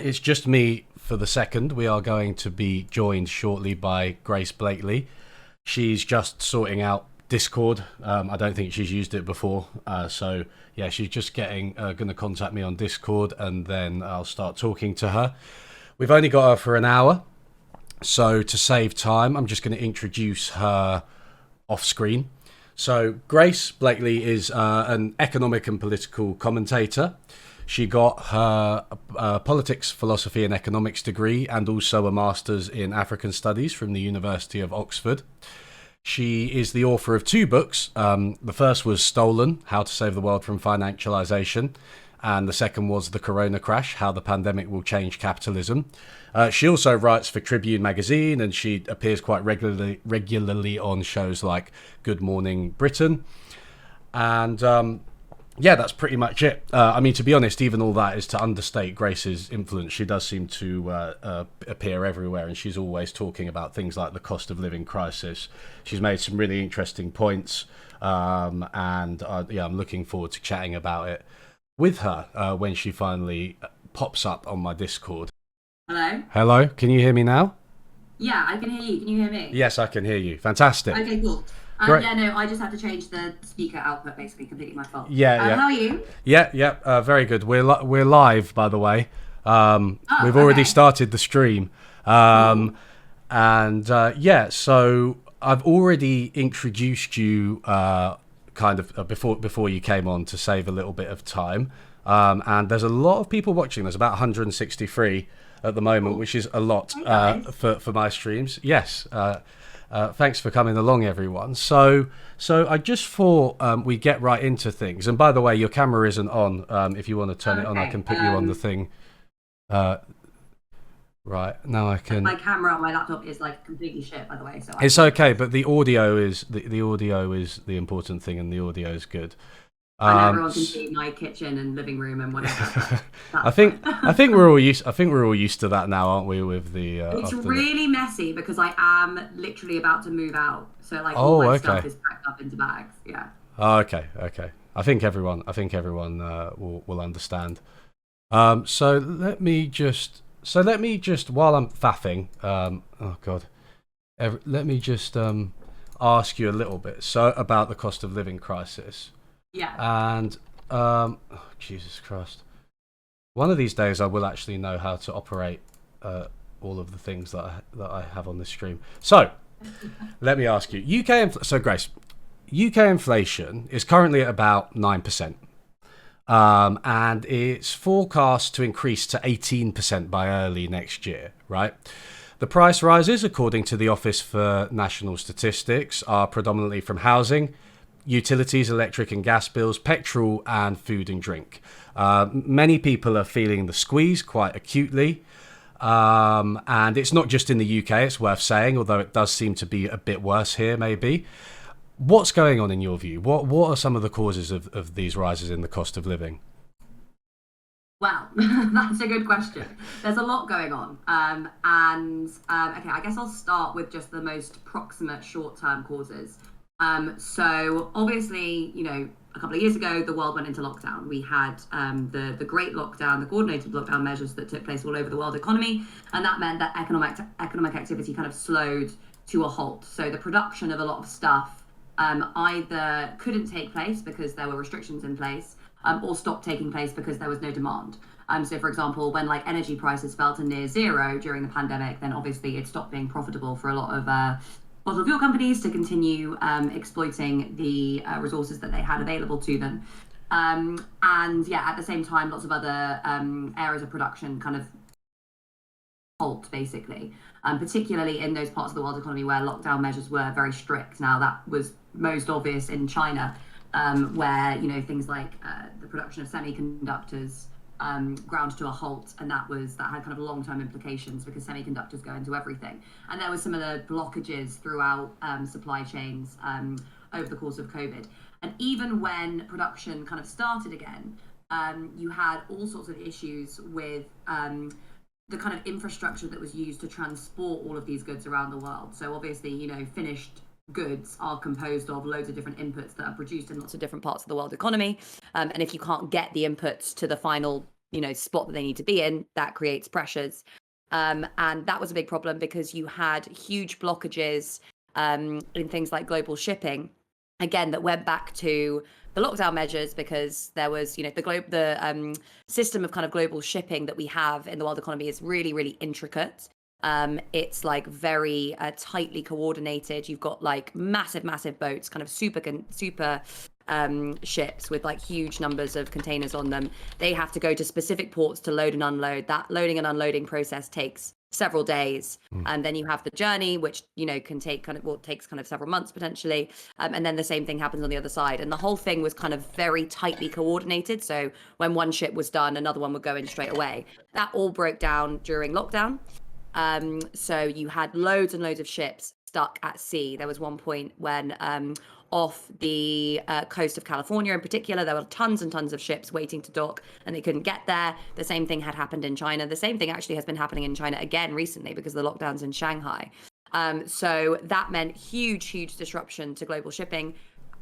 It's just me for the second. We are going to be joined shortly by Grace Blakeley. She's just sorting out Discord. I don't think she's used it before. So yeah, she's just going to contact me on Discord, and then I'll start talking to her. We've only got her for an hour. So to save time, I'm just going to introduce her off screen. So Grace Blakeley is an economic and political commentator. She got her politics, philosophy and economics degree and also a master's in African studies from the University of Oxford. She is the author of 2 books. The first was Stolen, How to Save the World from Financialization. And the second was The Corona Crash, How the Pandemic Will Change Capitalism. She also writes for Tribune magazine, and she appears quite regularly on shows like Good Morning Britain. And yeah, that's pretty much it. I mean, to be honest, even all that is to understate Grace's influence. She does seem to appear everywhere, and she's always talking about things like the cost of living crisis. She's made some really interesting points, and yeah, I'm looking forward to chatting about it with her when she finally pops up on my Discord. Hello? Hello, can you hear me now? Yeah, I can hear you. Can you hear me? Yes, I can hear you. Fantastic. Okay, cool. Great. Yeah, no, I just had to change the speaker output, basically, completely my fault. Yeah. How are you? Yeah, very good. We're live, by the way. We've already started the stream. And yeah, so I've already introduced you kind of before you came on to save a little bit of time. And there's a lot of people watching. There's about 163 at the moment, which is a lot for my streams. Yes. Thanks for coming along, everyone. So I just thought we'd get right into things. And by the way, your camera isn't on. If you want to turn it on, I can put you on the thing. Right, now I can. My camera on my laptop is like completely shit, by the way. So it's okay, but the audio is the audio is the important thing, and the audio is good. And everyone can see my kitchen and living room and whatever. I think we're all used. I think we're all used to that now, aren't we? With the it's really messy because I am literally about to move out, so like all my stuff is packed up into bags. Yeah. Oh, okay. I think everyone will understand. So let me just while I'm faffing. Oh God. Let me just ask you a little bit about the cost of living crisis. Yeah. And oh, Jesus Christ, one of these days I will actually know how to operate all of the things that I have on this stream. So let me ask you, Grace, UK inflation is currently at about 9%, and it's forecast to increase to 18% by early next year. Right. The price rises, according to the Office for National Statistics, are predominantly from housing, utilities, electric and gas bills, petrol and food and drink. Many people are feeling the squeeze quite acutely. And it's not just in the UK, it's worth saying, although it does seem to be a bit worse here, maybe. What's going on in your view? What are some of the causes of these rises in the cost of living? Well, that's a good question. There's a lot going on. Okay, I guess I'll start with just the most proximate short-term causes. So obviously, a couple of years ago, the world went into lockdown. We had the great lockdown, the coordinated lockdown measures that took place all over the world economy. And that meant that economic activity kind of slowed to a halt. So the production of a lot of stuff either couldn't take place because there were restrictions in place, or stopped taking place because there was no demand. So for example, when like energy prices fell to near zero during the pandemic, then obviously it stopped being profitable for a lot of fossil fuel companies to continue exploiting the resources that they had available to them. And yeah, at the same time, lots of other areas of production kind of halt, basically, particularly in those parts of the world economy where lockdown measures were very strict. Now, that was most obvious in China, where, things like the production of semiconductors ground to a halt, and that had kind of long-term implications because semiconductors go into everything. And there were similar blockages throughout supply chains over the course of COVID. And even when production kind of started again, you had all sorts of issues with the kind of infrastructure that was used to transport all of these goods around the world. So obviously, finished goods are composed of loads of different inputs that are produced in lots of different parts of the world economy. And if you can't get the inputs to the final spot that they need to be in, that creates pressures. And that was a big problem because you had huge blockages in things like global shipping, again, that went back to the lockdown measures, because there was, the system of kind of global shipping that we have in the world economy is really, really intricate. It's like very tightly coordinated. You've got like massive boats, kind of super ships with like huge numbers of containers on them. They have to go to specific ports to load and unload. That loading and unloading process takes several days, and then you have the journey, which can take takes kind of several months potentially, and then the same thing happens on the other side. And the whole thing was kind of very tightly coordinated, so when one ship was done, another one would go in straight away. That all broke down during lockdown. So you had loads and loads of ships stuck at sea. There was one point when off the coast of California in particular, there were tons and tons of ships waiting to dock and they couldn't get there. The same thing had happened in China. The same thing actually has been happening in China again recently because of the lockdowns in Shanghai. So that meant huge disruption to global shipping.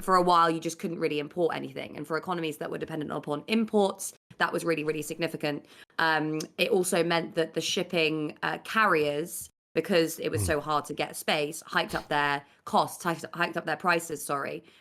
For a while, you just couldn't really import anything. And for economies that were dependent upon imports, that was really, really significant. It also meant that the shipping carriers, because it was so hard to get space, hiked up their costs, hiked up their prices,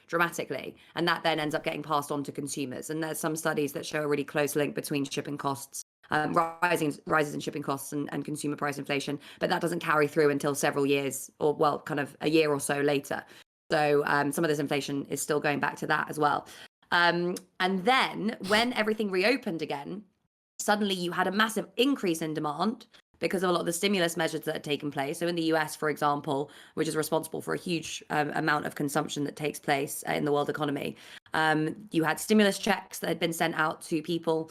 dramatically. And that then ends up getting passed on to consumers. And there's some studies that show a really close link between shipping costs, rises in shipping costs and consumer price inflation. But that doesn't carry through until several years, or well, kind of a year or so later. So some of this inflation is still going back to that as well. And then when everything reopened again, suddenly you had a massive increase in demand because of a lot of the stimulus measures that had taken place. So in the US, for example, which is responsible for a huge amount of consumption that takes place in the world economy, you had stimulus checks that had been sent out to people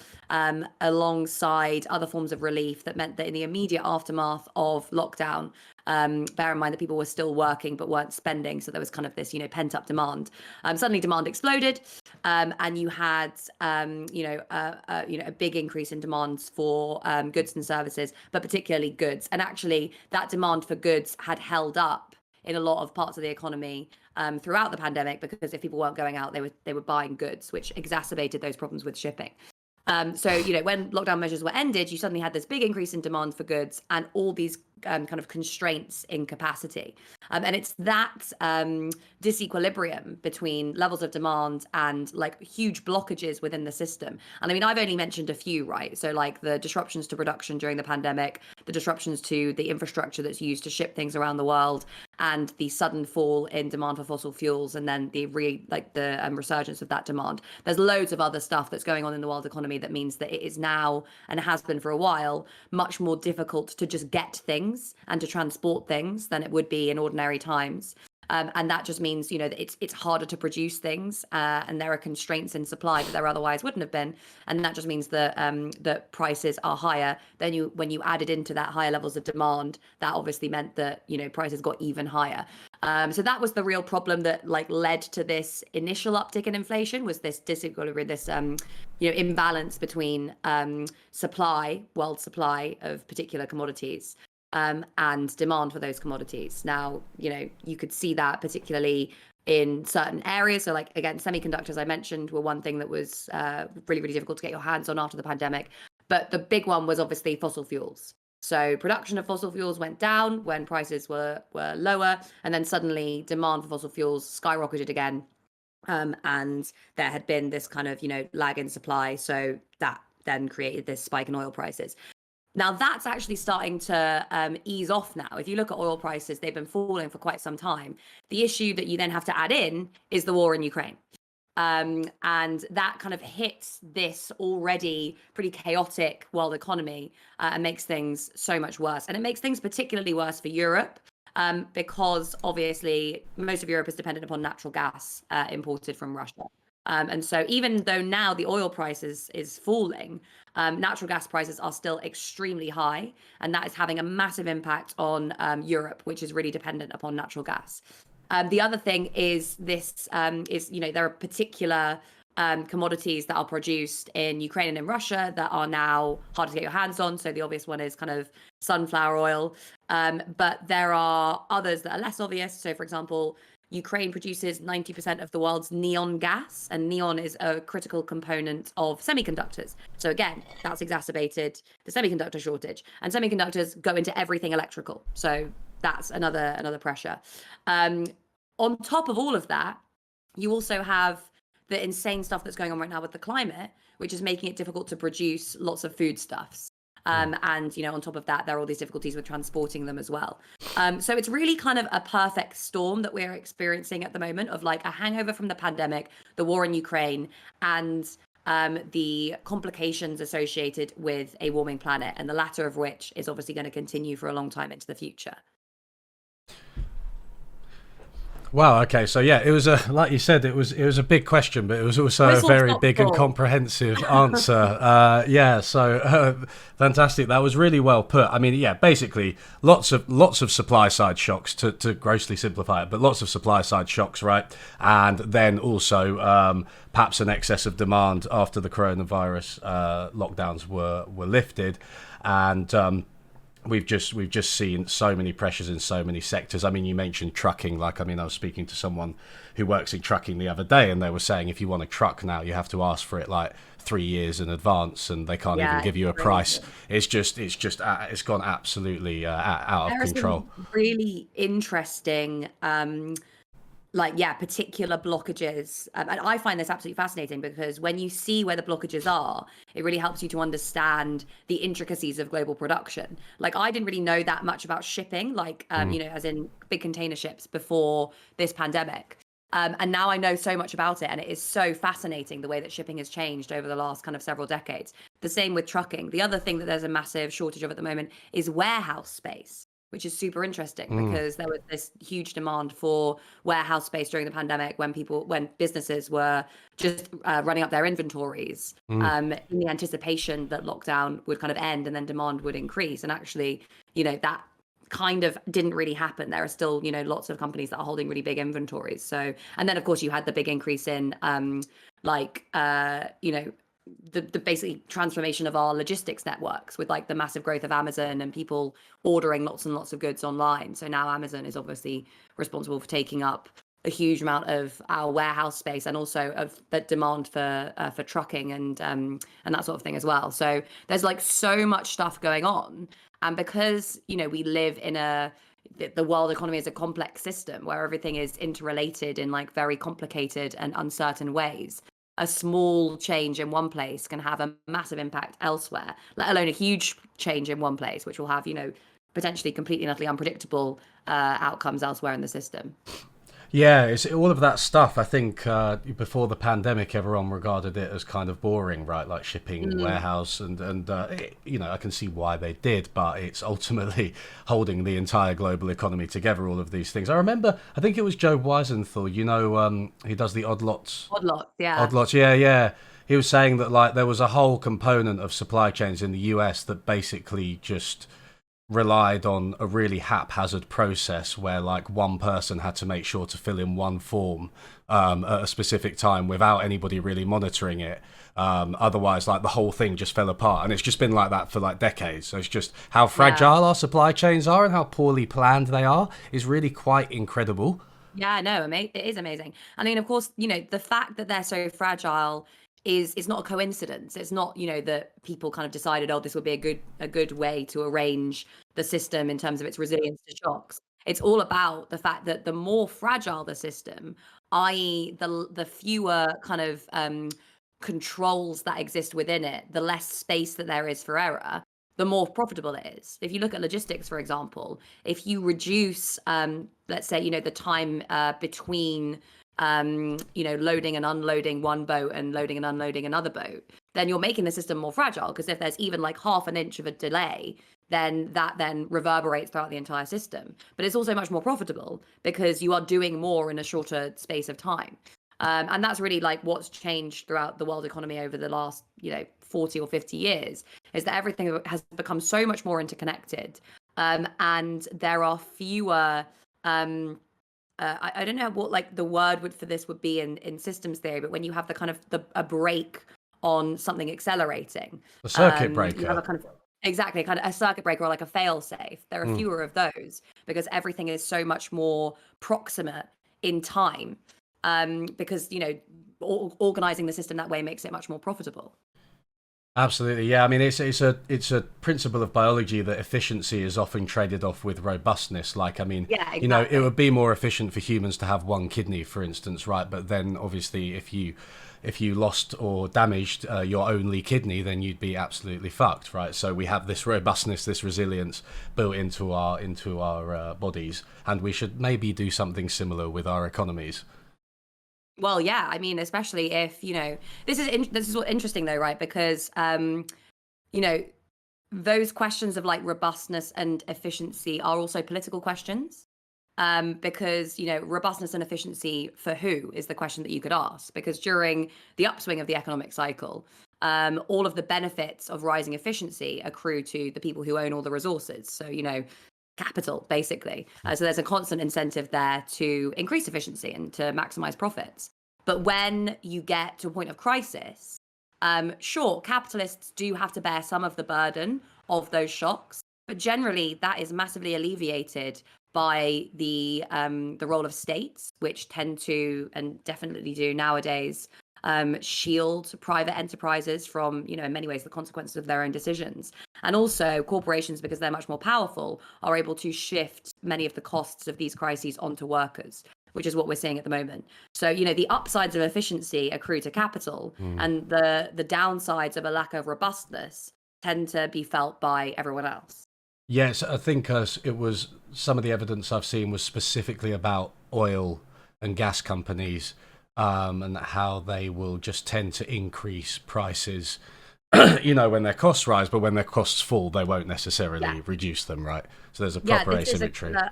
alongside other forms of relief that meant that in the immediate aftermath of lockdown, bear in mind that people were still working but weren't spending, so there was kind of this pent-up demand. Suddenly demand exploded, and you had a big increase in demands for goods and services, but particularly goods. And actually that demand for goods had held up in a lot of parts of the economy throughout the pandemic, because if people weren't going out, they were buying goods, which exacerbated those problems with shipping. So when lockdown measures were ended, you suddenly had this big increase in demand for goods and all these kind of constraints in capacity. And it's that disequilibrium between levels of demand and like huge blockages within the system. And I mean, I've only mentioned a few, right? So like the disruptions to production during the pandemic, the disruptions to the infrastructure that's used to ship things around the world, and the sudden fall in demand for fossil fuels, and then the resurgence of that demand. There's loads of other stuff that's going on in the world economy that means that it is now, and has been for a while, much more difficult to just get things and to transport things than it would be in ordinary times. And that just means, that it's harder to produce things, and there are constraints in supply that there otherwise wouldn't have been. And that just means that that prices are higher. Then when you added into that higher levels of demand, that obviously meant that, prices got even higher. So that was the real problem that led to this initial uptick in inflation, was this disequilibrium, this imbalance between world supply of particular commodities, and demand for those commodities. Now, you could see that particularly in certain areas. So again, semiconductors, I mentioned, were one thing that was really, really difficult to get your hands on after the pandemic. But the big one was obviously fossil fuels. So production of fossil fuels went down when prices were lower, and then suddenly demand for fossil fuels skyrocketed again. And there had been this kind of, lag in supply. So that then created this spike in oil prices. Now that's actually starting to ease off now. If you look at oil prices, they've been falling for quite some time. The issue that you then have to add in is the war in Ukraine. And that kind of hits this already pretty chaotic world economy and makes things so much worse. And it makes things particularly worse for Europe, because obviously most of Europe is dependent upon natural gas imported from Russia. And so even though now the oil prices is falling, natural gas prices are still extremely high, and that is having a massive impact on Europe, which is really dependent upon natural gas. The other thing is there are particular commodities that are produced in Ukraine and in Russia that are now hard to get your hands on. So the obvious one is kind of sunflower oil. But there are others that are less obvious. So, for example, Ukraine produces 90% of the world's neon gas, and neon is a critical component of semiconductors. So again, that's exacerbated the semiconductor shortage, and semiconductors go into everything electrical. So that's another pressure. On top of all of that, you also have the insane stuff that's going on right now with the climate, which is making it difficult to produce lots of foodstuffs. And, on top of that, there are all these difficulties with transporting them as well. So it's really kind of a perfect storm that we're experiencing at the moment of like a hangover from the pandemic, the war in Ukraine, and the complications associated with a warming planet, and the latter of which is obviously going to continue for a long time into the future. Wow. Okay. So yeah, it was like you said, it was a big question, but it was also a very big and comprehensive answer. Yeah. So fantastic. That was really well put. I mean, yeah, basically lots of supply side shocks to grossly simplify it, but lots of supply side shocks, right? And then also perhaps an excess of demand after the coronavirus lockdowns were lifted, and we've just seen so many pressures in so many sectors. I mean, you mentioned trucking. I was speaking to someone who works in trucking the other day, and they were saying if you want a truck now, you have to ask for it like 3 years in advance, and they can't even give you a price. It's gone absolutely out of control. Some really interesting particular blockages. And I find this absolutely fascinating because when you see where the blockages are, it really helps you to understand the intricacies of global production. Like, I didn't really know that much about shipping, as in big container ships before this pandemic. And now I know so much about it, and it is so fascinating the way that shipping has changed over the last kind of several decades. The same with trucking. The other thing that there's a massive shortage of at the moment is warehouse space, which is super interesting because there was this huge demand for warehouse space during the pandemic when businesses were just running up their inventories in the anticipation that lockdown would kind of end and then demand would increase. And actually, that kind of didn't really happen. There are still, lots of companies that are holding really big inventories. So, and then of course you had the big increase in the basically transformation of our logistics networks with like the massive growth of Amazon and people ordering lots and lots of goods online. So now Amazon is obviously responsible for taking up a huge amount of our warehouse space and also of the demand for trucking and that sort of thing as well. So there's like so much stuff going on, and because we live in the world economy is a complex system where everything is interrelated in like very complicated and uncertain ways. A small change in one place can have a massive impact elsewhere, let alone a huge change in one place, which will have, potentially completely and utterly unpredictable outcomes elsewhere in the system. Yeah, it's all of that stuff. I think before the pandemic, everyone regarded it as kind of boring, right? Like shipping, warehouse, and I can see why they did, but it's ultimately holding the entire global economy together. All of these things. I remember, I think it was Joe Weisenthal. He does the Odd Lots. Odd Lots, yeah. Odd Lots, yeah. He was saying that like there was a whole component of supply chains in the US that basically just relied on a really haphazard process where like one person had to make sure to fill in one form at a specific time without anybody really monitoring it. Otherwise, like the whole thing just fell apart, and it's just been like that for like decades. So it's just how fragile our supply chains are and how poorly planned they are is really quite incredible. Yeah, no, it is amazing. I mean, of course, the fact that they're so fragile is not a coincidence. It's not, that people kind of decided, oh, this would be a good way to arrange the system in terms of its resilience to shocks. It's all about the fact that the more fragile the system, i.e. the fewer kind of controls that exist within it, the less space that there is for error, the more profitable it is. If you look at logistics, for example, if you reduce, let's say, the time between loading and unloading one boat and loading and unloading another boat, then you're making the system more fragile, because if there's even like half an inch of a delay, then that then reverberates throughout the entire system. But it's also much more profitable because you are doing more in a shorter space of time. And that's really like what's changed throughout the world economy over the last, 40 or 50 years, is that everything has become so much more interconnected. And there are fewer I don't know what like the word for this would be in systems theory, but when you have the kind of a break on something accelerating, a circuit breaker, you have a kind of kind of a circuit breaker or like a fail safe. There are fewer of those because everything is so much more proximate in time, because, organizing the system that way makes it much more profitable. Absolutely, yeah. I mean, it's a principle of biology that efficiency is often traded off with robustness. Like, I mean, Yeah, exactly. it would be more efficient for humans to have one kidney, for instance, right? But then, obviously, if you lost or damaged your only kidney, then you'd be absolutely fucked, right? So we have this robustness, this resilience built into our bodies, and we should maybe do something similar with our economies. Well, yeah, I mean, especially if, this is what's interesting though, right? Because, those questions of like robustness and efficiency are also political questions. Because, robustness and efficiency for who is the question that you could ask. Because during the upswing of the economic cycle, all of the benefits of rising efficiency accrue to the people who own all the resources. So, capital, basically. So there's a constant incentive there to increase efficiency and to maximize profits. But when you get to a point of crisis, sure, capitalists do have to bear some of the burden of those shocks, but generally that is massively alleviated by the role of states, which tend to, and definitely do nowadays, shield private enterprises from, in many ways, the consequences of their own decisions. And also corporations, because they're much more powerful, are able to shift many of the costs of these crises onto workers, which is what we're seeing at the moment. So, the upsides of efficiency accrue to capital, and the downsides of a lack of robustness tend to be felt by everyone else. Yes, I think it was some of the evidence I've seen was specifically about oil and gas companies, and how they will just tend to increase prices, when their costs rise, but when their costs fall, they won't necessarily reduce them, right? So there's a proper asymmetry. This is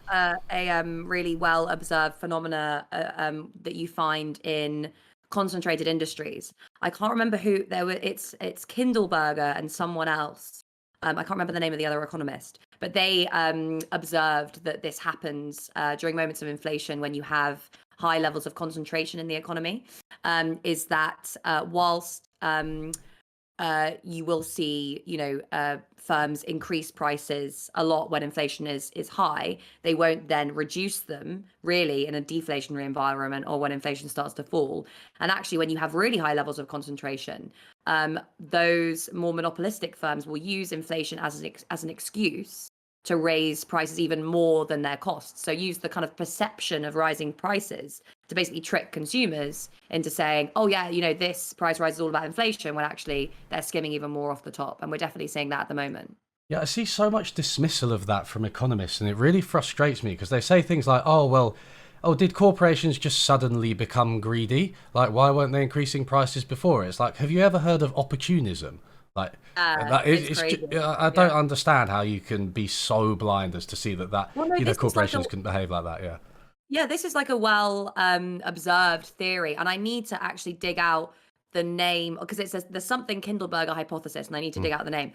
a really well observed phenomena that you find in concentrated industries. I can't remember who there were. It's Kindleberger and someone else. I can't remember the name of the other economist, but they observed that this happens during moments of inflation when you have high levels of concentration in the economy. Is that whilst you will see, firms increase prices a lot when inflation is high, they won't then reduce them really in a deflationary environment or when inflation starts to fall. And actually, when you have really high levels of concentration, those more monopolistic firms will use inflation as an excuse to raise prices even more than their costs. So use the kind of perception of rising prices to basically trick consumers into saying, oh yeah, this price rise is all about inflation, when actually they're skimming even more off the top. And we're definitely seeing that at the moment. Yeah, I see so much dismissal of that from economists, and it really frustrates me because they say things like, did corporations just suddenly become greedy? Like, why weren't they increasing prices before? It's like, have you ever heard of opportunism? Like, I don't understand how you can be so blind as to see that corporations can behave like that. Yeah. Yeah, this is like a well observed theory, and I need to actually dig out the name because there's something Kindleberger hypothesis, and I need to dig out the name.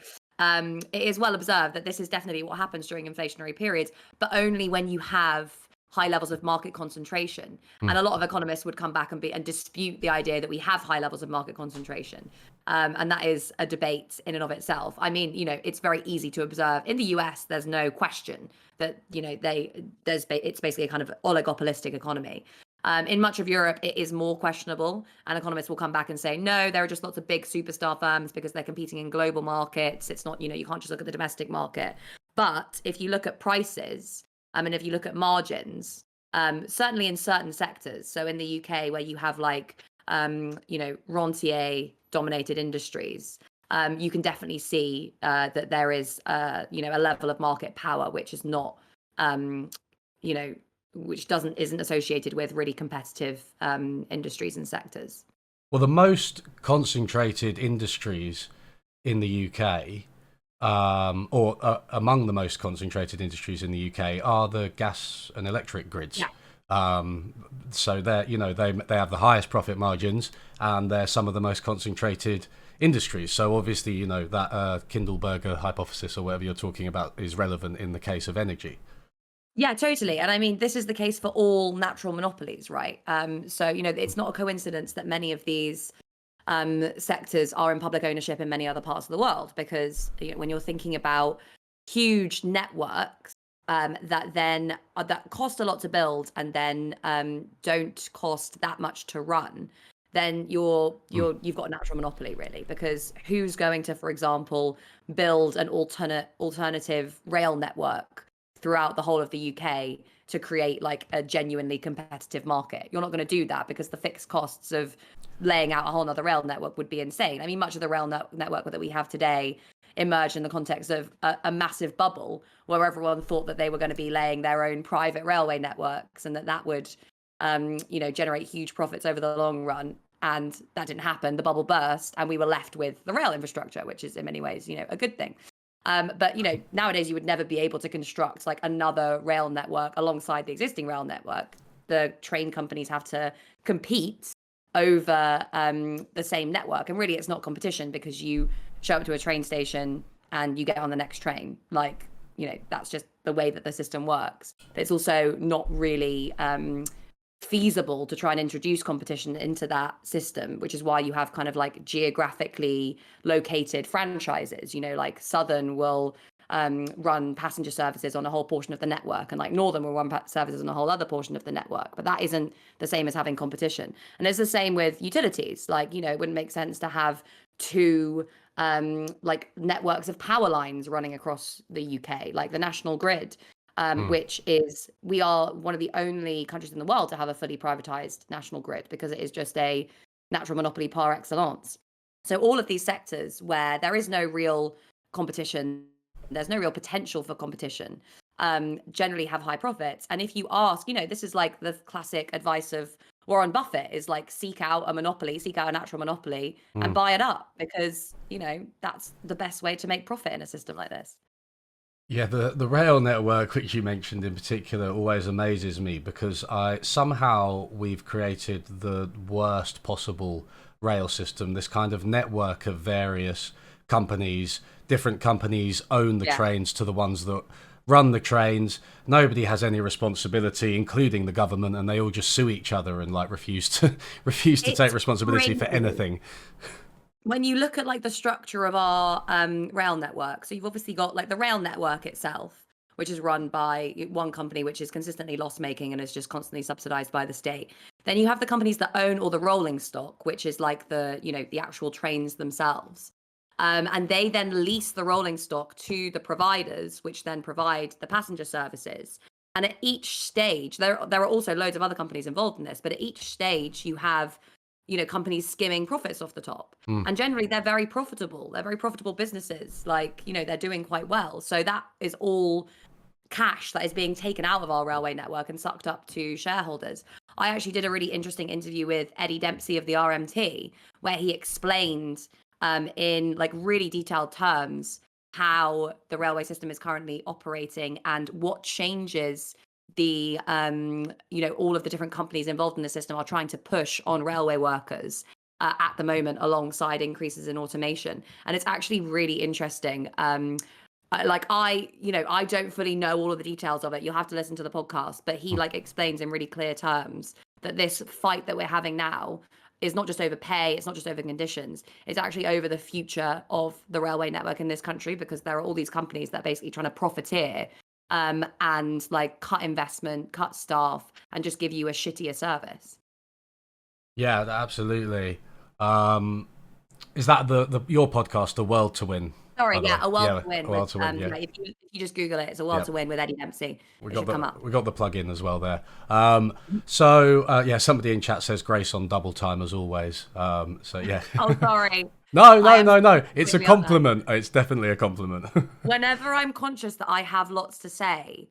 It is well observed that this is definitely what happens during inflationary periods, but only when you have high levels of market concentration. And a lot of economists would come back and dispute the idea that we have high levels of market concentration. And that is a debate in and of itself. I mean, it's very easy to observe. In the US, there's no question that, it's basically a kind of oligopolistic economy. In much of Europe, it is more questionable, and economists will come back and say, no, there are just lots of big superstar firms because they're competing in global markets. It's not, you can't just look at the domestic market. But if you look at prices, and if you look at margins, certainly in certain sectors, so in the UK where you have like, rentier-dominated industries, you can definitely see that there is, a level of market power which is not, which isn't associated with really competitive industries and sectors. Well, the most concentrated industries in the UK, among the most concentrated industries in the UK, are the gas and electric grids. Yeah. So they're, they have the highest profit margins, and they're some of the most concentrated industries. So obviously, that Kindleberger hypothesis or whatever you're talking about is relevant in the case of energy. Yeah, totally. And I mean, this is the case for all natural monopolies, right? So, it's not a coincidence that many of these sectors are in public ownership in many other parts of the world, because when you're thinking about huge networks that cost a lot to build and then don't cost that much to run, then you've got a natural monopoly, really, because who's going to, for example, build an alternative rail network throughout the whole of the UK to create like a genuinely competitive market? You're not going to do that because the fixed costs of laying out a whole other rail network would be insane. I mean, much of the rail network that we have today emerged in the context of a massive bubble where everyone thought that they were going to be laying their own private railway networks and that would generate huge profits over the long run. And that didn't happen. The bubble burst and we were left with the rail infrastructure, which is in many ways, a good thing. But nowadays you would never be able to construct like another rail network alongside the existing rail network. The train companies have to compete over the same network, and really it's not competition because you show up to a train station and you get on the next train. Like, that's just the way that the system works. But it's also not really feasible to try and introduce competition into that system, which is why you have kind of like geographically located franchises. Like Southern will run passenger services on a whole portion of the network, and like Northern will run services on a whole other portion of the network. But that isn't the same as having competition. And it's the same with utilities. Like, it wouldn't make sense to have two like networks of power lines running across the UK, like the national grid. Which is, we are one of the only countries in the world to have a fully privatized national grid because it is just a natural monopoly par excellence. So all of these sectors where there is no real competition, there's no real potential for competition, generally have high profits. And if you ask, this is like the classic advice of Warren Buffett is like, seek out a natural monopoly and buy it up because, that's the best way to make profit in a system like this. Yeah, the rail network, which you mentioned in particular, always amazes me because we've created the worst possible rail system, this kind of network of various companies. Different companies own the trains to the ones that run the trains. Nobody has any responsibility, including the government, and they all just sue each other and like refuse to take responsibility for anything. When you look at like the structure of our rail network, so you've obviously got like the rail network itself, which is run by one company, which is consistently loss making and is just constantly subsidized by the state. Then you have the companies that own all the rolling stock, which is like the actual trains themselves. And they then lease the rolling stock to the providers, which then provide the passenger services. And at each stage, there are also loads of other companies involved in this, but at each stage you have companies skimming profits off the top. And generally they're very profitable. They're very profitable businesses. Like, they're doing quite well. So that is all cash that is being taken out of our railway network and sucked up to shareholders. I actually did a really interesting interview with Eddie Dempsey of the RMT, where he explained in like really detailed terms how the railway system is currently operating and what changes the all of the different companies involved in the system are trying to push on railway workers at the moment alongside increases in automation. And it's actually really interesting. I don't fully know all of the details of it. You'll have to listen to the podcast, but he like explains in really clear terms that this fight that we're having now is not just over pay, it's not just over conditions, it's actually over the future of the railway network in this country, because there are all these companies that are basically trying to profiteer and like cut investment, cut staff, and just give you a shittier service. Yeah, absolutely. Is that your podcast, The World to Win? Sorry, yeah, A World to Win. A World to Win, yeah. If you just Google it, it's A World to Win with Eddie Dempsey. We got the plug in as well there. Somebody in chat says Grace on double time as always. So yeah. Oh, sorry. No. It's a compliment. It's definitely a compliment. Whenever I'm conscious that I have lots to say,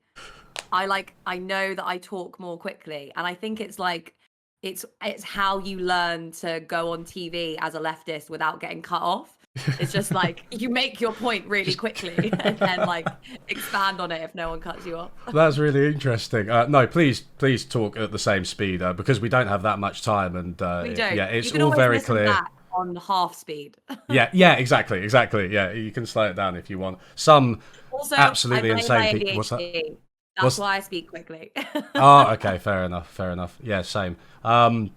I know that I talk more quickly, and I think it's like it's how you learn to go on TV as a leftist without getting cut off. It's just like you make your point really quickly and then like expand on it if no one cuts you off. That's really interesting. No, please talk at the same speed because we don't have that much time, and we don't. Yeah, it's all very clear. Back on half speed. yeah, exactly. Yeah, you can slow it down if you want. Some also, absolutely insane people. What's that? That's why I speak quickly. Oh, okay, fair enough. Yeah, same. Although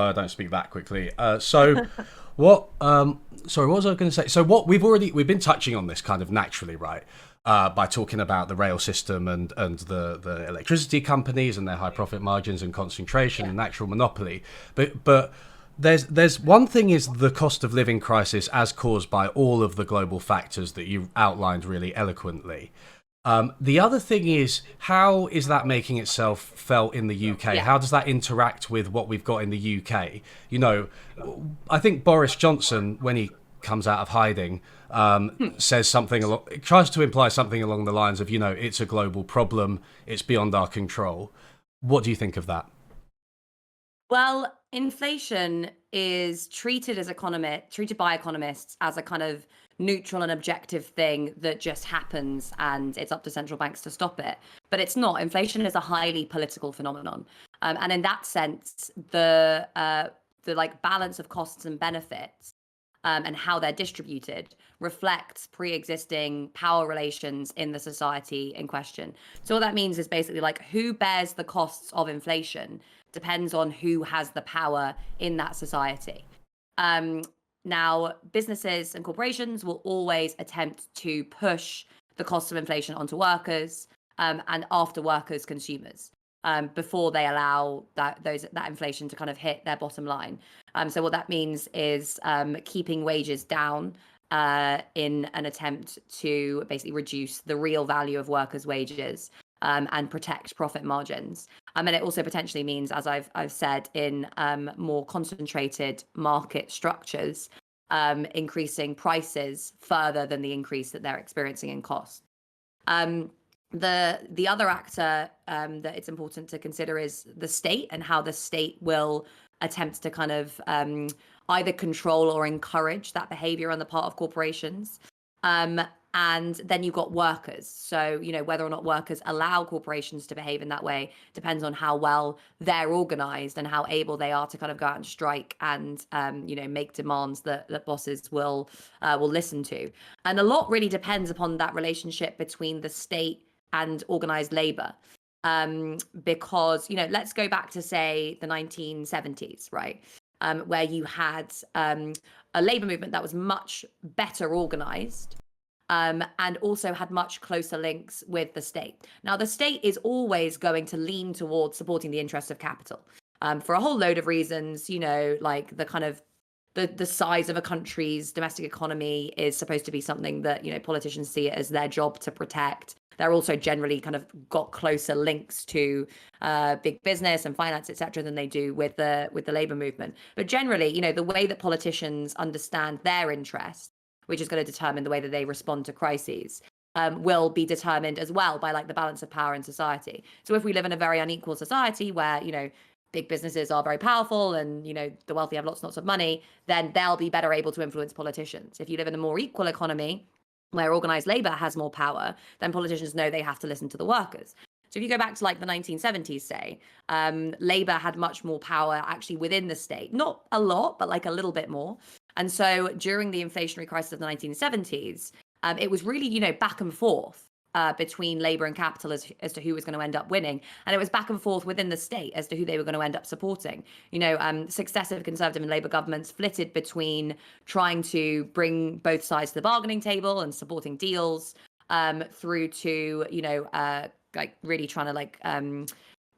I don't speak that quickly. What was I going to say? So we've been touching on this kind of naturally, right? by talking about the rail system and the electricity companies and their high profit margins and concentration and natural monopoly. But there's one thing is the cost of living crisis as caused by all of the global factors that you outlined really eloquently. The other thing is, how is that making itself felt in the UK? How does that interact with what we've got in the UK? You know, I think Boris Johnson, when he comes out of hiding, says something tries to imply something along the lines of, you know, it's a global problem, it's beyond our control. What do you think of that? Well, inflation is treated by economists as a kind of neutral and objective thing that just happens and it's up to central banks to stop it. But it's not. Inflation is a highly political phenomenon. And in that sense, the like balance of costs and benefits and how they're distributed reflects pre-existing power relations in the society in question. So what that means is basically like who bears the costs of inflation depends on who has the power in that society. Now, businesses and corporations will always attempt to push the cost of inflation onto workers and after workers, consumers, before they allow that inflation to kind of hit their bottom line. So what that means is keeping wages down in an attempt to basically reduce the real value of workers' wages and protect profit margins. And it also potentially means, as I've said, in more concentrated market structures, increasing prices further than the increase that they're experiencing in cost. The other actor that it's important to consider is the state and how the state will attempt to kind of either control or encourage that behavior on the part of corporations. And then you've got workers. So, you know, whether or not workers allow corporations to behave in that way depends on how well they're organized and how able they are to kind of go out and strike and, you know, make demands that bosses will listen to. And a lot really depends upon that relationship between the state and organized labor. Because, you know, let's go back to, say, the 1970s, right? Where you had a labor movement that was much better organized. And also had much closer links with the state. Now, the state is always going to lean towards supporting the interests of capital for a whole load of reasons, you know, like the kind of the size of a country's domestic economy is supposed to be something that, you know, politicians see it as their job to protect. They're also generally kind of got closer links to big business and finance, et cetera, than they do with the labor movement. But generally, you know, the way that politicians understand their interests, which is going to determine the way that they respond to crises, will be determined as well by like the balance of power in society. So if we live in a very unequal society where, you know, big businesses are very powerful and, you know, the wealthy have lots and lots of money, then they'll be better able to influence politicians. If you live in a more equal economy where organized labor has more power, then politicians know they have to listen to the workers. So if you go back to like the 1970s, say, labor had much more power actually within the state. Not a lot, but like a little bit more. And so during the inflationary crisis of the 1970s, it was really, you know, back and forth between labor and capital as to who was going to end up winning. And it was back and forth within the state as to who they were going to end up supporting. You know, successive Conservative and Labour governments flitted between trying to bring both sides to the bargaining table and supporting deals through to, you know, like really trying to like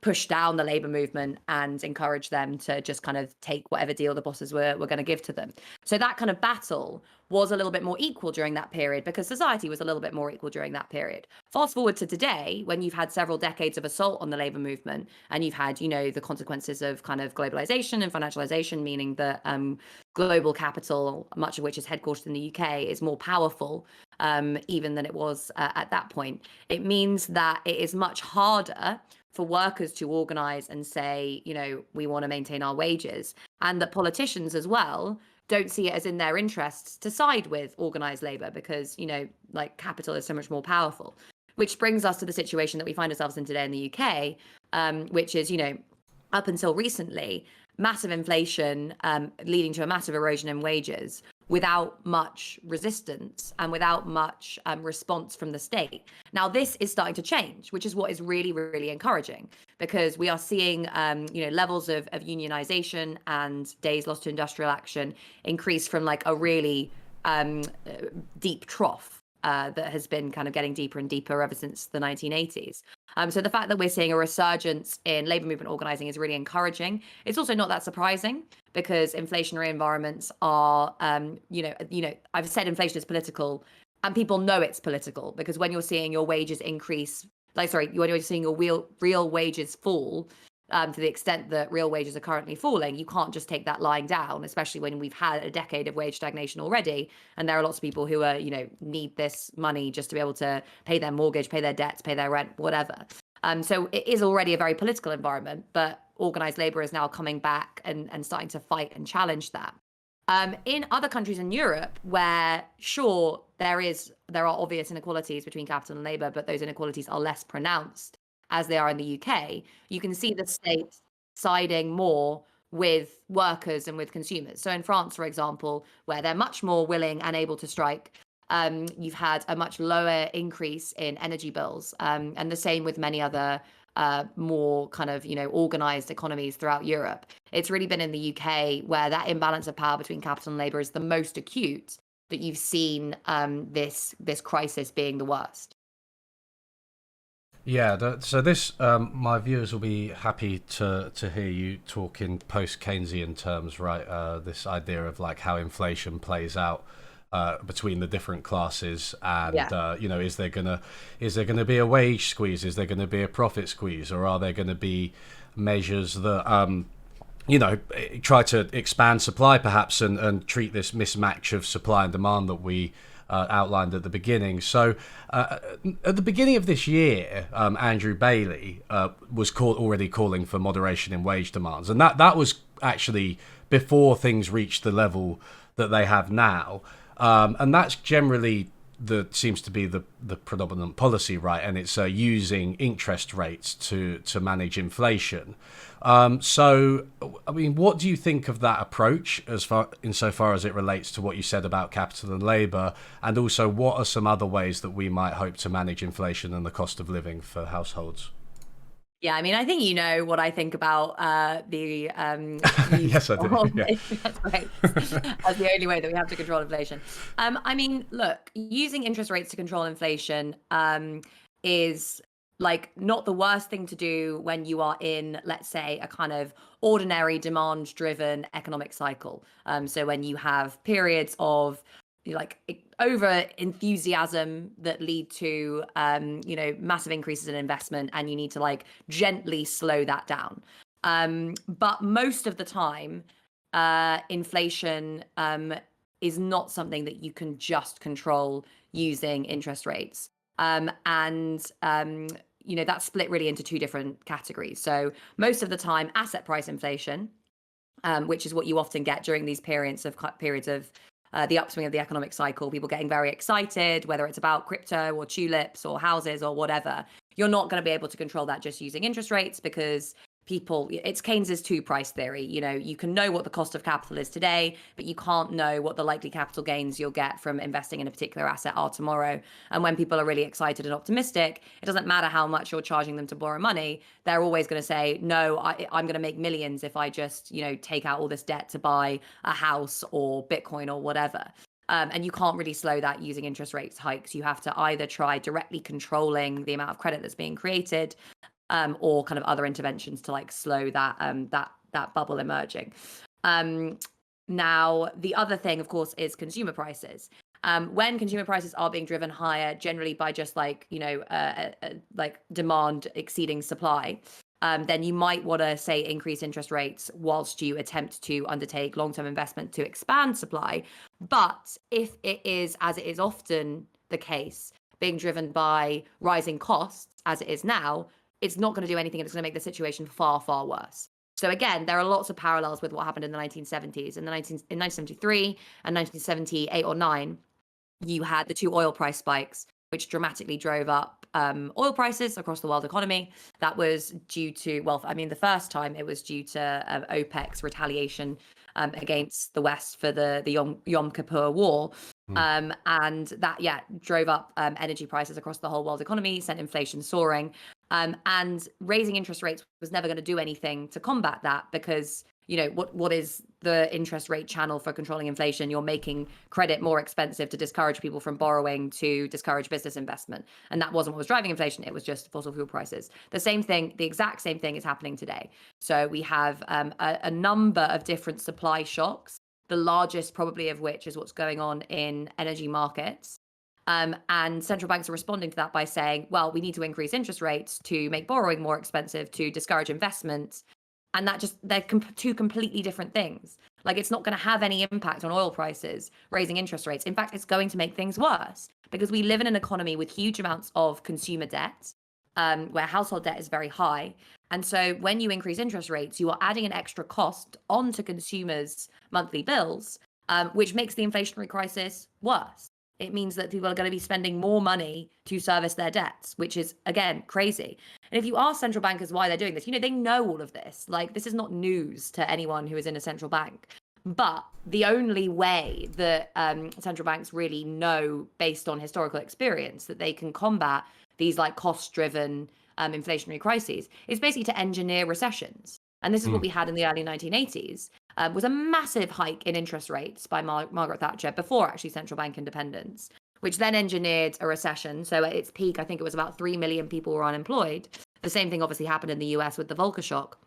push down the labor movement and encourage them to just kind of take whatever deal the bosses were going to give to them. So that kind of battle was a little bit more equal during that period because society was a little bit more equal during that period. Fast forward to today, when you've had several decades of assault on the labor movement and you've had, you know, the consequences of kind of globalization and financialization, meaning that global capital, much of which is headquartered in the UK, is more powerful even than it was at that point. It means that it is much harder for workers to organize and say, you know, we want to maintain our wages, and that politicians as well don't see it as in their interests to side with organized labor because, you know, like capital is so much more powerful. Which brings us to the situation that we find ourselves in today in the UK, which is, you know, up until recently, massive inflation leading to a massive erosion in wages without much resistance and without much response from the state. Now, this is starting to change, which is what is really, really encouraging because we are seeing, you know, levels of unionization and days lost to industrial action increase from like a really deep trough that has been kind of getting deeper and deeper ever since the 1980s. So the fact that we're seeing a resurgence in labour movement organising is really encouraging. It's also not that surprising because inflationary environments are, I've said inflation is political, and people know it's political because when you're seeing your wages increase, when you're seeing your real wages fall, to the extent that real wages are currently falling, you can't just take that lying down, especially when we've had a decade of wage stagnation already. And there are lots of people who are, need this money just to be able to pay their mortgage, pay their debts, pay their rent, whatever. So it is already a very political environment, but organised labour is now coming back and starting to fight and challenge that. In other countries in Europe, where sure, there are obvious inequalities between capital and labour, but those inequalities are less pronounced as they are in the UK, you can see the state siding more with workers and with consumers. So in France, for example, where they're much more willing and able to strike, you've had a much lower increase in energy bills, and the same with many other more kind of, organized economies throughout Europe. It's really been in the UK where that imbalance of power between capital and labor is the most acute that you've seen this crisis being the worst. Yeah, so this, my viewers will be happy to hear you talk in post-Keynesian terms, right? This idea of like how inflation plays out between the different classes, and is there gonna be a wage squeeze? Is there gonna be a profit squeeze, or are there gonna be measures that try to expand supply perhaps and treat this mismatch of supply and demand that we outlined at the beginning. So at the beginning of this year, Andrew Bailey was already calling for moderation in wage demands, and that was actually before things reached the level that they have now, and that's generally seems to be the predominant policy, right? And it's using interest rates to manage inflation. So, I mean, what do you think of that approach insofar as it relates to what you said about capital and labour, and also what are some other ways that we might hope to manage inflation and the cost of living for households? Yeah, I mean, I think you know what I think about the yes, I do. Yeah. That's right. That's the only way that we have to control inflation. I mean, look, using interest rates to control inflation is like not the worst thing to do when you are in, let's say, a kind of ordinary demand-driven economic cycle. So when you have periods of like over enthusiasm that lead to massive increases in investment, and you need to like gently slow that down. But most of the time, inflation is not something that you can just control using interest rates. That's split really into two different categories. So most of the time, asset price inflation, which is what you often get during these periods of the upswing of the economic cycle, people getting very excited, whether it's about crypto or tulips or houses or whatever. You're not going to be able to control that just using interest rates because it's Keynes's two-price theory. You can know what the cost of capital is today, but you can't know what the likely capital gains you'll get from investing in a particular asset are tomorrow. And when people are really excited and optimistic, it doesn't matter how much you're charging them to borrow money. They're always going to say, no, I'm going to make millions if I just, take out all this debt to buy a house or Bitcoin or whatever. And you can't really slow that using interest rates hikes. You have to either try directly controlling the amount of credit that's being created, or kind of other interventions to like slow that bubble emerging. Now, the other thing, of course, is consumer prices. When consumer prices are being driven higher, generally by just like demand exceeding supply, then you might want to say increase interest rates whilst you attempt to undertake long-term investment to expand supply. But if it is, as it is often the case, being driven by rising costs, as it is now, it's not going to do anything, and it's going to make the situation far, far worse. So again, there are lots of parallels with what happened in the 1970s. In 1973 and 1978 or 9, you had the two oil price spikes, which dramatically drove up oil prices across the world economy. That was due to, the first time it was due to OPEC's retaliation against the West for the Yom Kippur War. And that, drove up energy prices across the whole world economy, sent inflation soaring. And raising interest rates was never going to do anything to combat that because what is the interest rate channel for controlling inflation? You're making credit more expensive to discourage people from borrowing, to discourage business investment. And that wasn't what was driving inflation. It was just fossil fuel prices. The exact same thing is happening today. So we have a number of different supply shocks, the largest probably of which is what's going on in energy markets. And central banks are responding to that by saying, well, we need to increase interest rates to make borrowing more expensive, to discourage investment. And they're two completely different things. Like, it's not going to have any impact on oil prices, raising interest rates. In fact, it's going to make things worse, because we live in an economy with huge amounts of consumer debt, where household debt is very high. And so when you increase interest rates, you are adding an extra cost onto consumers' monthly bills, which makes the inflationary crisis worse. It means that people are going to be spending more money to service their debts, which is, again, crazy. And if you ask central bankers why they're doing this, they know all of this. Like, this is not news to anyone who is in a central bank. But the only way that central banks really know, based on historical experience, that they can combat these like cost-driven inflationary crises is basically to engineer recessions. And this is what we had in the early 1980s. Was a massive hike in interest rates by Margaret Thatcher before actually central bank independence, which then engineered a recession. So at its peak, I think it was about 3 million people were unemployed. The same thing obviously happened in the US with the Volcker shock.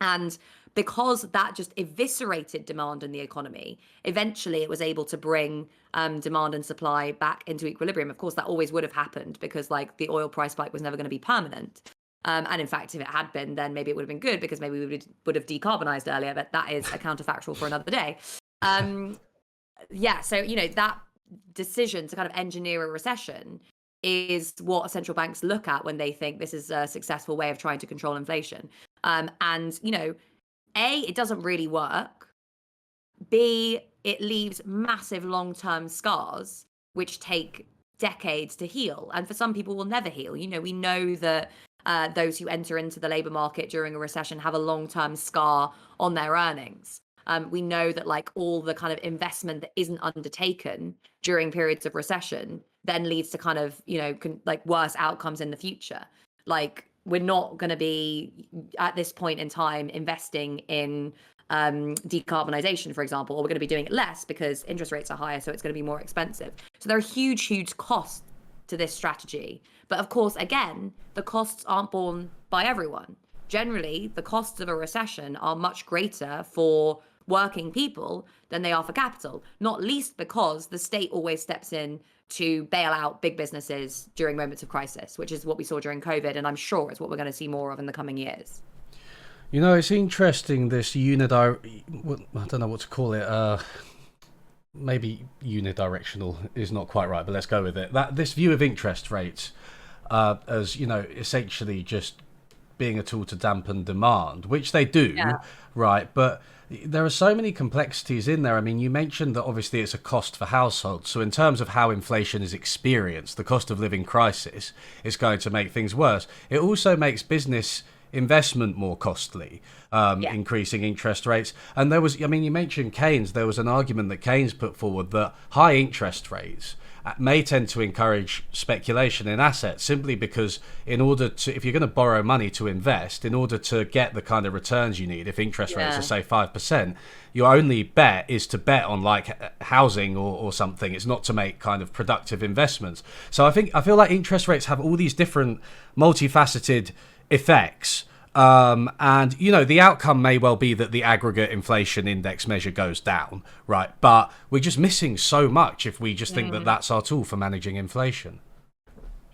And because that just eviscerated demand in the economy, eventually it was able to bring demand and supply back into equilibrium. Of course, that always would have happened because like the oil price spike was never going to be permanent. And in fact, if it had been, then maybe it would have been good because maybe we would have decarbonized earlier, but that is a counterfactual for another day. So, that decision to kind of engineer a recession is what central banks look at when they think this is a successful way of trying to control inflation. A, it doesn't really work. B, it leaves massive long-term scars, which take decades to heal. And for some people will never heal. We know that those who enter into the labor market during a recession have a long-term scar on their earnings. We know that like all the kind of investment that isn't undertaken during periods of recession then leads to kind of, like worse outcomes in the future. Like, we're not going to be at this point in time investing in decarbonization, for example, or we're going to be doing it less because interest rates are higher, so it's going to be more expensive. So there are huge costs to this strategy. But of course, again, the costs aren't borne by everyone. Generally, the costs of a recession are much greater for working people than they are for capital, not least because the state always steps in to bail out big businesses during moments of crisis, which is what we saw during COVID, and I'm sure it's what we're going to see more of in the coming years. It's interesting, this I don't know what to call it, maybe unidirectional is not quite right, but let's go with it. This view of interest rates as, essentially just being a tool to dampen demand, which they do, right? But there are so many complexities in there. I mean, you mentioned that obviously it's a cost for households. So in terms of how inflation is experienced, the cost of living crisis is going to make things worse. It also makes business investment more costly, increasing interest rates. And there was, you mentioned Keynes. There was an argument that Keynes put forward that high interest rates may tend to encourage speculation in assets, simply because if you're going to borrow money to invest, in order to get the kind of returns you need, if interest rates are say 5%, your only bet is to bet on like housing or something. It's not to make kind of productive investments. So I feel like interest rates have all these different multifaceted effects. And the outcome may well be that the aggregate inflation index measure goes down, right? But we're just missing so much if we just think that that's our tool for managing inflation.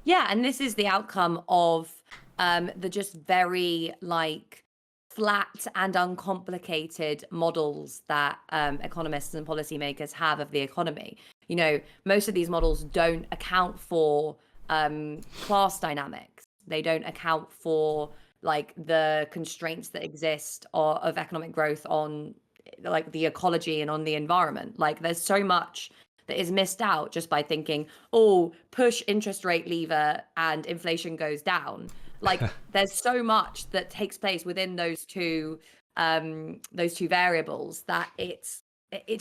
Yeah, and this is the outcome of the just very like flat and uncomplicated models that economists and policymakers have of the economy. Most of these models don't account for class dynamics. They don't account for like the constraints that exist of economic growth on like the ecology and on the environment. Like, there's so much that is missed out just by thinking, push interest rate lever and inflation goes down. Like, there's so much that takes place within those two variables that it's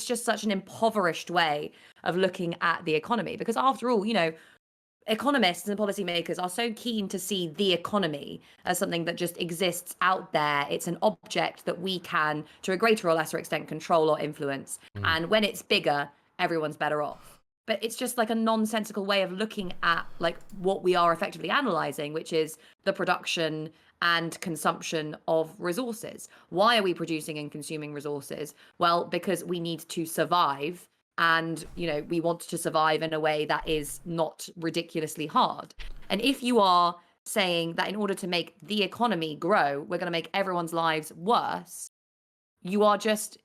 just such an impoverished way of looking at the economy. Because after all, economists and policymakers are so keen to see the economy as something that just exists out there. It's an object that we can, to a greater or lesser extent, control or influence. And when it's bigger, everyone's better off. But it's just like a nonsensical way of looking at like what we are effectively analyzing, which is the production and consumption of resources. Why are we producing and consuming resources? Well, because we need to survive. And, we want to survive in a way that is not ridiculously hard. And if you are saying that in order to make the economy grow, we're going to make everyone's lives worse, you are just,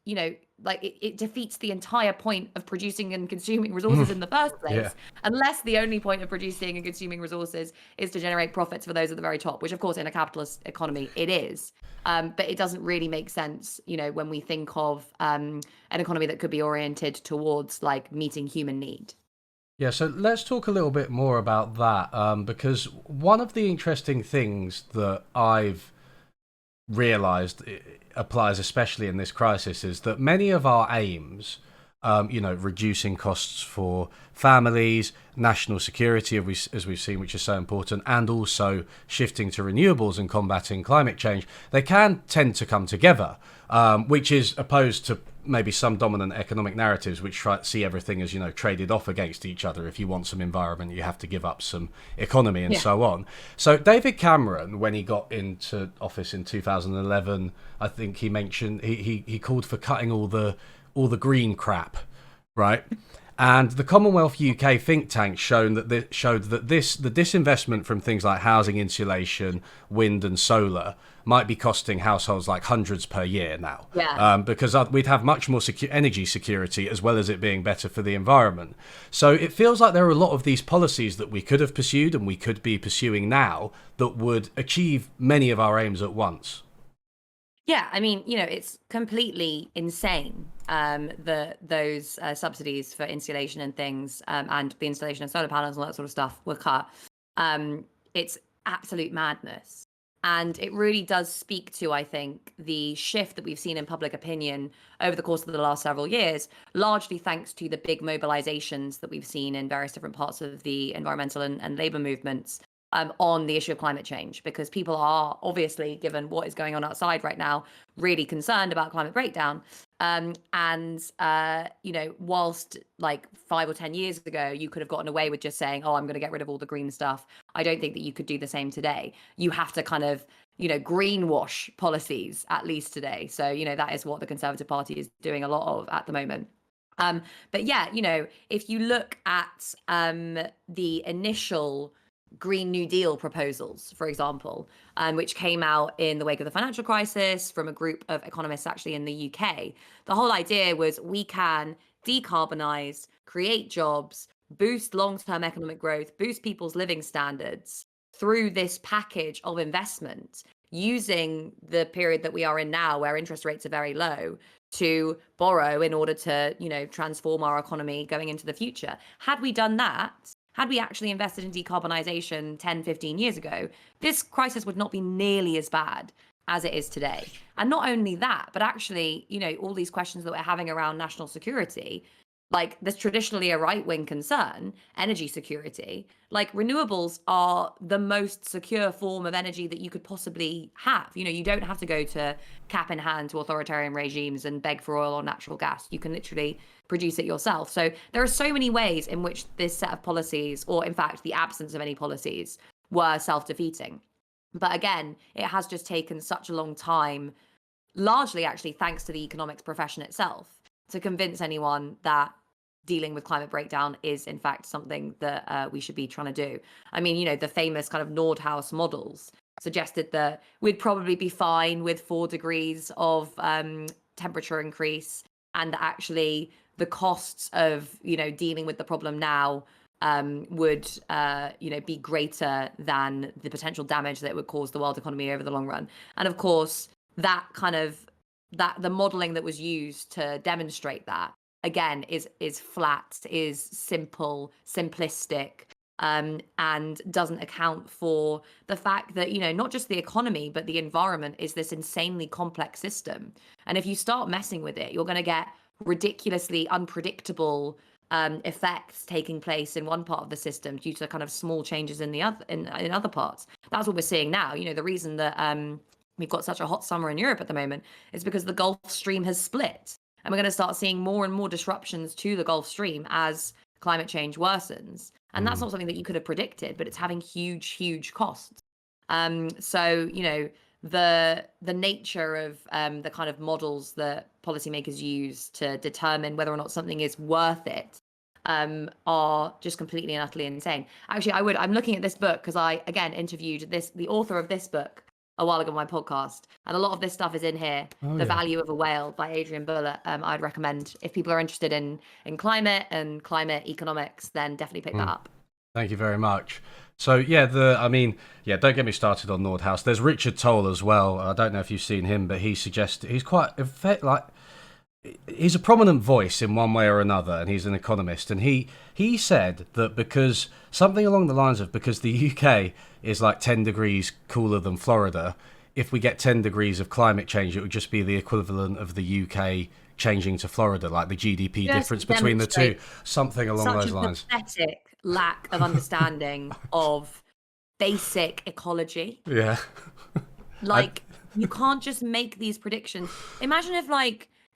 like it defeats the entire point of producing and consuming resources in the first place, Yeah. unless the only point of producing and consuming resources is to generate profits for those at the very top, which of course in a capitalist economy it is. But it doesn't really make sense, when we think of an economy that could be oriented towards like meeting human need. Yeah, so let's talk a little bit more about that, because one of the interesting things that I've realized applies especially in this crisis is that many of our aims, reducing costs for families, national security, as we've seen, which is so important, and also shifting to renewables and combating climate change, they can tend to come together, which is opposed to maybe some dominant economic narratives which try to see everything as, traded off against each other. If you want some environment, you have to give up some economy and so on. So David Cameron, when he got into office in 2011, I think he mentioned he called for cutting all the green crap, right? And the Commonwealth UK think tank showed that the disinvestment from things like housing insulation, wind and solar might be costing households like hundreds per year now. Because we'd have much more energy security as well as it being better for the environment. So it feels like there are a lot of these policies that we could have pursued and we could be pursuing now that would achieve many of our aims at once. Yeah, I mean, it's completely insane those subsidies for insulation and things, and the installation of solar panels and all that sort of stuff were cut. It's absolute madness. And it really does speak to, I think, the shift that we've seen in public opinion over the course of the last several years, largely thanks to the big mobilizations that we've seen in various different parts of the environmental and labor movements on the issue of climate change, because people are obviously, given what is going on outside right now, really concerned about climate breakdown. Whilst like 5 or 10 years ago, you could have gotten away with just saying, oh, I'm going to get rid of all the green stuff. I don't think that you could do the same today. You have to kind of, greenwash policies, at least today. So, that is what the Conservative Party is doing a lot of at the moment. But yeah, if you look at the initial Green New Deal proposals, for example, which came out in the wake of the financial crisis from a group of economists actually in the UK. The whole idea was we can decarbonize, create jobs, boost long-term economic growth, boost people's living standards through this package of investment, using the period that we are in now where interest rates are very low to borrow in order to, transform our economy going into the future. Had we done that, had we actually invested in decarbonisation 10, 15 years ago, this crisis would not be nearly as bad as it is today. And not only that, but actually, all these questions that we're having around national security, like there's traditionally a right-wing concern, energy security. Like renewables are the most secure form of energy that you could possibly have. You don't have to go to cap in hand to authoritarian regimes and beg for oil or natural gas. You can literally produce it yourself. So there are so many ways in which this set of policies, or in fact the absence of any policies, were self-defeating. But again, it has just taken such a long time, largely actually thanks to the economics profession itself, to convince anyone that dealing with climate breakdown is in fact something that we should be trying to do. I mean, the famous kind of Nordhaus models suggested that we'd probably be fine with 4 degrees of temperature increase, and that actually the costs of, dealing with the problem now would, be greater than the potential damage that it would cause the world economy over the long run. And of course, that the modeling that was used to demonstrate that, again, is flat, is simple, simplistic, and doesn't account for the fact that, not just the economy, but the environment is this insanely complex system. And if you start messing with it, you're going to get ridiculously unpredictable effects taking place in one part of the system due to kind of small changes in the other in other parts. That's what we're seeing now. The reason that we've got such a hot summer in Europe at the moment is because the Gulf Stream has split, and we're going to start seeing more and more disruptions to the Gulf Stream as climate change worsens. And that's not something that you could have predicted, but it's having huge costs. So the nature of the kind of models that policymakers use to determine whether or not something is worth it are just completely and utterly insane. Actually, I'm looking at this book because I again interviewed the author of this book a while ago on my podcast, and a lot of this stuff is in here. The Value of a Whale by Adrian Bullitt. I'd recommend, if people are interested in climate and climate economics, then definitely pick that up. Thank you very much. So don't get me started on Nordhaus. There's Richard Toll as well. I don't know if you've seen him, but he suggests he's quite he's a prominent voice in one way or another, and he's an economist. And he said that because something along the lines of because the UK is like 10 degrees cooler than Florida, if we get 10 degrees of climate change, it would just be the equivalent of the UK changing to Florida, like the GDP difference between the two, something along those lines. Pathetic lack of understanding of basic ecology. Yeah. You can't just make these predictions. Imagine if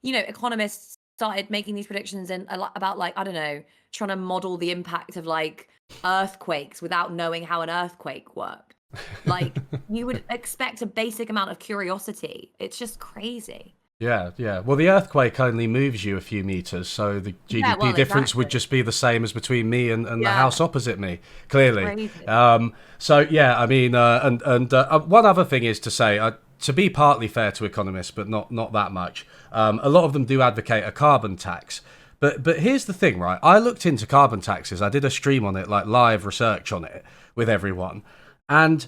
economists started making these predictions about I don't know, trying to model the impact of earthquakes without knowing how an earthquake worked. You would expect a basic amount of curiosity. It's just crazy. Yeah. Well, the earthquake only moves you a few meters, so the GDP difference would just be the same as between me and the house opposite me, clearly. One other thing is to say, to be partly fair to economists, but not that much, a lot of them do advocate a carbon tax. But here's the thing, right? I looked into carbon taxes. I did a stream on it, live research on it with everyone. And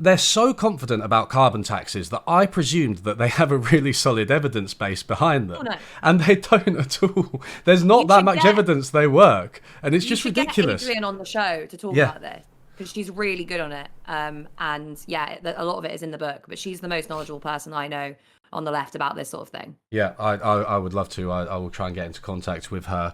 they're so confident about carbon taxes that I presumed that they have a really solid evidence base behind them. Oh, no. And they don't at all. There's not that much evidence they work. And it's just ridiculous. Get Adrian on the show to talk about this, because she's really good on it. And a lot of it is in the book, but she's the most knowledgeable person I know on the left about this sort of thing. Yeah, I would love to. I will try and get into contact with her.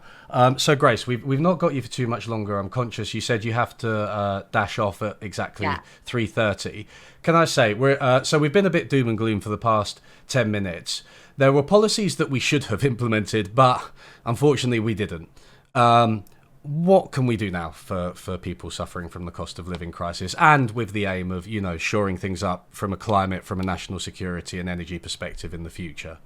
So Grace, we've not got you for too much longer. I'm conscious you said you have to dash off at exactly 3:30. Can I say we've been a bit doom and gloom for the past 10 minutes. There were policies that we should have implemented, but unfortunately we didn't. What can we do now for people suffering from the cost of living crisis, and with the aim of, shoring things up from a climate, from a national security and energy perspective in the future?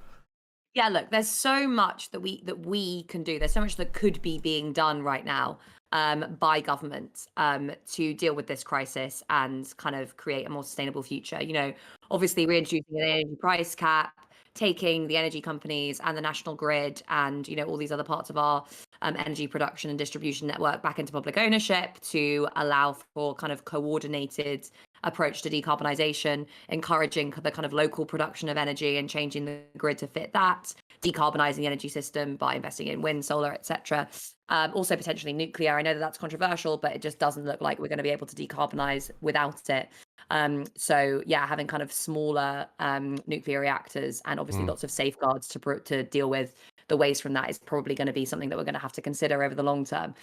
Yeah, look, there's so much that we can do. There's so much that could be being done right now by government to deal with this crisis and kind of create a more sustainable future. Obviously reintroducing an energy price cap, taking the energy companies and the national grid and all these other parts of our energy production and distribution network back into public ownership to allow for kind of coordinated approach to decarbonisation, encouraging the kind of local production of energy and changing the grid to fit that, decarbonising the energy system by investing in wind, solar, etc. Also potentially nuclear. I know that's controversial, but it just doesn't look like we're going to be able to decarbonise without it. Having kind of smaller nuclear reactors and obviously lots of safeguards to deal with the waste from that is probably going to be something that we're going to have to consider over the long term.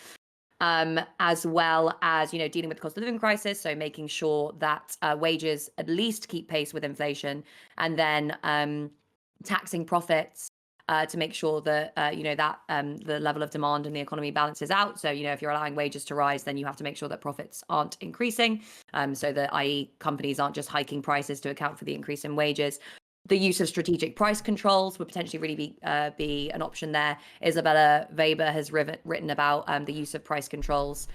As well as, dealing with the cost of living crisis. So making sure that wages at least keep pace with inflation, and then taxing profits to make sure that, the level of demand in the economy balances out. So, if you're allowing wages to rise, then you have to make sure that profits aren't increasing. So that, i.e. companies aren't just hiking prices to account for the increase in wages. The use of strategic price controls would potentially really be an option there. Isabella Weber has written about the use of price controls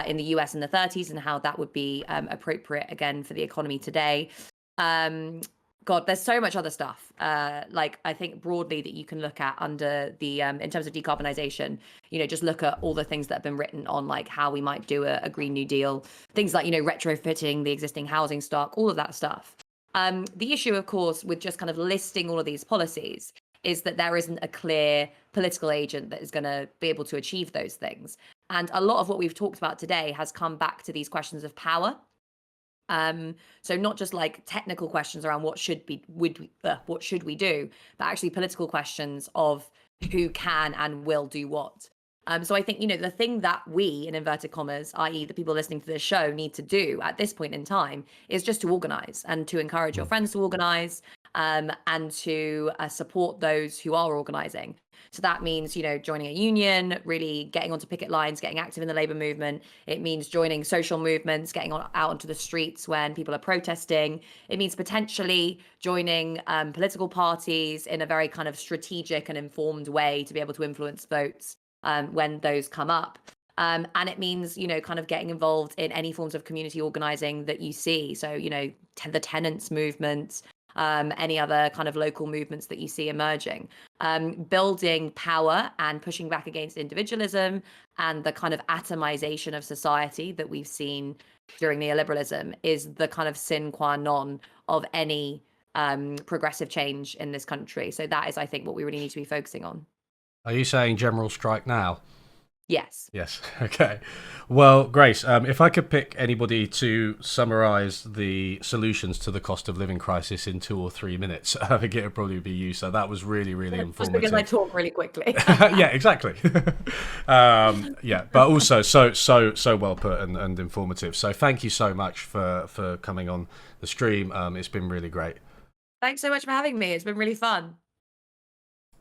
in the US in the 30s and how that would be appropriate again for the economy today. There's so much other stuff. I think broadly that you can look at under the in terms of decarbonisation. Just look at all the things that have been written on how we might do a Green New Deal. Things like retrofitting the existing housing stock, all of that stuff. The issue, of course, with just kind of listing all of these policies is that there isn't a clear political agent that is going to be able to achieve those things. And a lot of what we've talked about today has come back to these questions of power. So not just technical questions around what should we do, but actually political questions of who can and will do what. So I think, the thing that we, in inverted commas, i.e. the people listening to this show, need to do at this point in time is just to organize and to encourage your friends to organize, and to support those who are organizing. So that means, joining a union, really getting onto picket lines, getting active in the labor movement. It means joining social movements, getting out onto the streets when people are protesting. It means potentially joining political parties in a very kind of strategic and informed way to be able to influence votes when those come up. And it means, kind of getting involved in any forms of community organizing that you see. So, the tenants movement, any other kind of local movements that you see emerging, building power and pushing back against individualism and the kind of atomization of society that we've seen during neoliberalism is the kind of sine qua non of any progressive change in this country. So that is, I think, what we really need to be focusing on. Are you saying general strike now? Yes. Yes. Okay. Well, Grace, if I could pick anybody to summarize the solutions to the cost of living crisis in 2 or 3 minutes, I think it would probably be you. So that was really, really informative. Just because I talk really quickly. Yeah, exactly. Yeah, but also so well put and informative. So thank you so much for coming on the stream. It's been really great. Thanks so much for having me. It's been really fun.